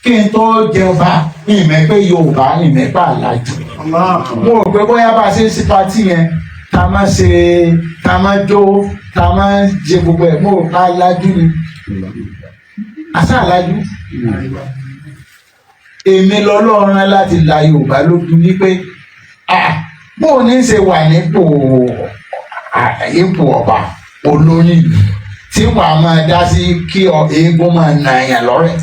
kí n tó jẹba ìmẹ̀ pé Yorùbá ìmẹ̀ pa àlàjù mo rò pé bóyá bá a ṣe ń sí pátì yẹn ká má jó ká má jẹ gbogbo ẹ̀ mo rò pé àlàjù ni àṣà àlàjù èmi lọ́lọ́run láti la Yorùbá lójú wípé bóun ní í ṣe wà nípò ọba olórí ìlú tí wàá máa dá sí kí eégún máa nà èèyàn lọ́rẹ́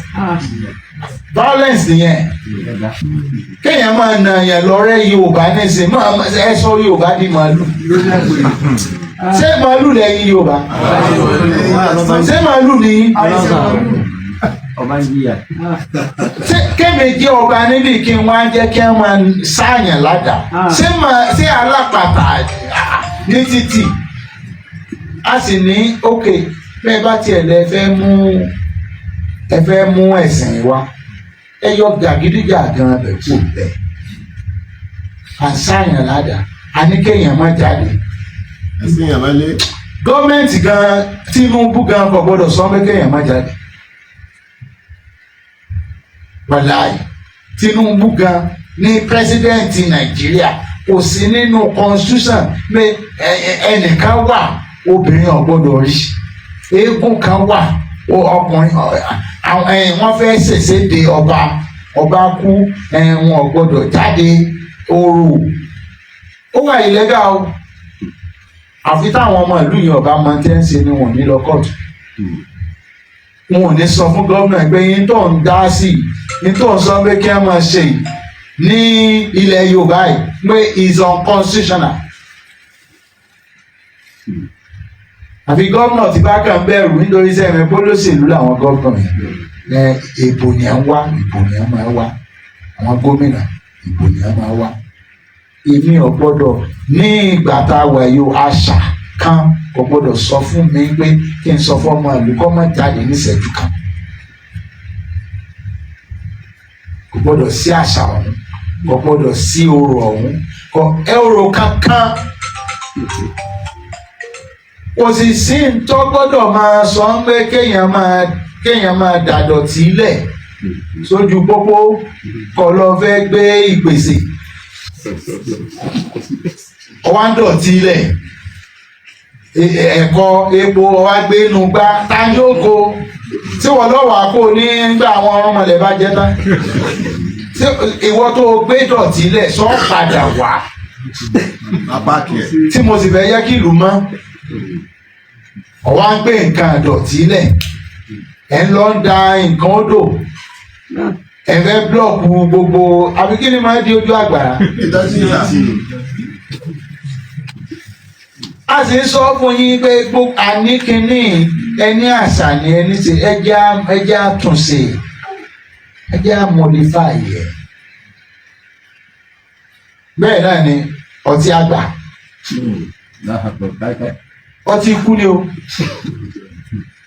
violence nìyẹn kéèyàn máa nà èèyàn lọ́rẹ́ Yorùbá nísìn ẹ sọ Yorùbá di màálù ṣé màálù lẹ́yìn Yorùbá ṣé màálù ni kémi jẹ́ ọba níbi kí n wá jẹ́ kí wọ́n máa sáàyàn ládàá ṣé alápàtà ní títì a sì ní òkè bẹ́ẹ̀ bá tiẹ̀ lẹ fẹ́ mú ẹ̀sìn wa ẹ yọ gàgídígàgan bẹ̀ kú bẹ́ẹ̀ à ń sáàyàn ládàá a ní kéèyàn má jáde gọ́ọ̀mẹ̀ntì gan Tinubu gan kò gbọ́dọ̀ sọ pé kéèyàn má jáde. Wàláì Tinubu gan ní pírẹsidẹ́ǹtì Nàìjíríà kò sí nínú constitution pé ẹnìkan wà obìnrin ò gbọ́dọ̀ rí eégún kan wà ọkùnrin wọ́n fẹ́ ṣèṣèdè ọba kú wọn ò gbọ́dọ̀ jáde ooru ó wà ìlẹ́gà o àfi táwọn ọmọ ìlú yìí ọba máa tẹ́ ń ṣe ni wọ́n ní lọ kóòtù wọn ò ní sọ fún gómìnà pé yín tó ń dá sí yín tó ń sọ pé kí wọ́n máa ṣe ní ilẹ̀ Yorùbá yìí pé is unconstitutional. àfi gómìnà tí bá kàn bẹ̀rù nítorí sẹ́mi pólóṣèlú làwọn gómìnà yẹn ìbò ni à ń wá ìbò ni à máa wá àwọn gómìnà ìbò ni à máa wá. èmi ò gbọ́dọ̀ ní ìgbà tá a wà yóò àṣà kan kò gbọ́dọ̀ sọ fún mi pé kí n sọ fún ọmọ ìlú kọ́ mọ́ jáde níṣẹ́jú kan kò gbọ́dọ̀ sí àṣà ọ̀hún kò gbọ́dọ̀ sí orò ọ̀hún kò orò kankan kò sì sí tó gbọ́dọ̀ máa sọ pé kéèyàn máa dàdọ̀tí lẹ̀ sójú pópó kọ́ lọ fẹ́ gbé ìpèsè ọwá ń dọ̀tí lẹ̀ ẹ̀kọ́ epo ọwá gbé inú gbá táyókò tí wọ́n lọ́wọ́ àpò nígbà àwọn ọmọlẹ̀ bá jẹ́ tán ìwọ tó gbé dọ̀tí lẹ̀ sọ padà wá tí mo sì fẹ́ yẹ kí ìlú mọ́ ọwá ń gbé nǹkan dọ̀tí lẹ̀ ẹ̀ ń lọ ń da nǹkan odò ẹ fẹ́ blọọkù gbogbo àbí kí ni máa di ojú àgbàrá. a sì ń sọ fún yín pé àní kínní ẹni àṣà ni ẹni ṣe ẹjẹ́ àtúnṣe ẹjẹ́ àmọ̀lífà yẹ. bẹ́ẹ̀ náà ni ọtí àgbà ọtí ikú ni o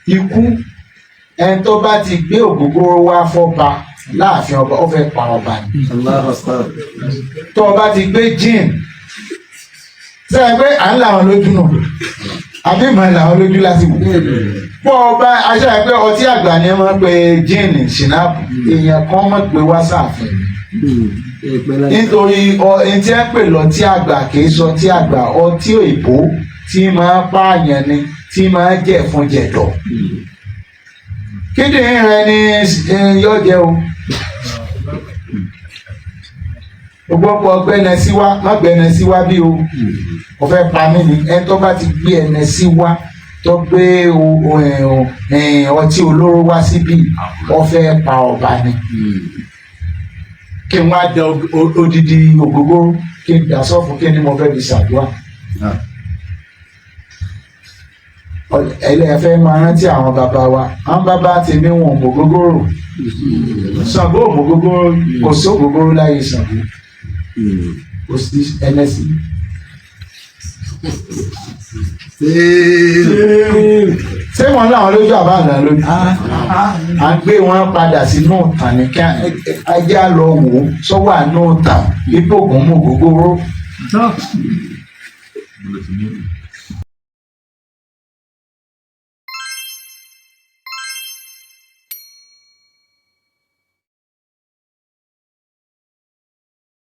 ikú ẹni tó bá ti gbé ògógóró wá fọ́ba láàfin ọba ó fẹ́ pa ọba ni tó ọba ti gbé gin sẹ́yìn pé à ń làwọn lójú nù àbí ìmọ̀ làwọn lójú láti wù fún ọba aṣáájú pé ọtí àgbà ni wọ́n pe gin ṣìnáàpù èèyàn kan mọ̀ pé wá sáàfin nítorí ẹni tí ẹ pè lọtí àgbà kì í sọ ọtí àgbà ọtí òyìnbó tí máa pààyàn ni tí máa jẹ fún jẹ̀dọ̀ kíndìnrín rẹ ni yóò jẹ o gbogbo ọgbẹ́nẹ sí wá má gbẹ́nẹ sí wá bí o kò fẹ́ pa mí ni ẹni tó bá ti gbé ẹnẹ sí wá tó gbé ọtí olóró wá síbí wọ́n fẹ́ pa ọba ni kí n wá dẹ odidi ògógóró kí n dà sọ́fún kí ni mo fẹ́ fi ṣàdúrà ẹlẹ́fẹ́ máa rántí àwọn bàbá wa àwọn bàbá tèmi wọn ògógóró Ṣàngó ògógóró kò sí ògógóró láyé Ṣàngó kò sí ẹnẹsì ṣé wọn láwọn lójú àbá àná lójú à ń gbé wọn padà sínú ìtàn ní kí ajá lọ wò ó sọ́wọ́ àánú ìtàn ipò ògùn mú ògógóró.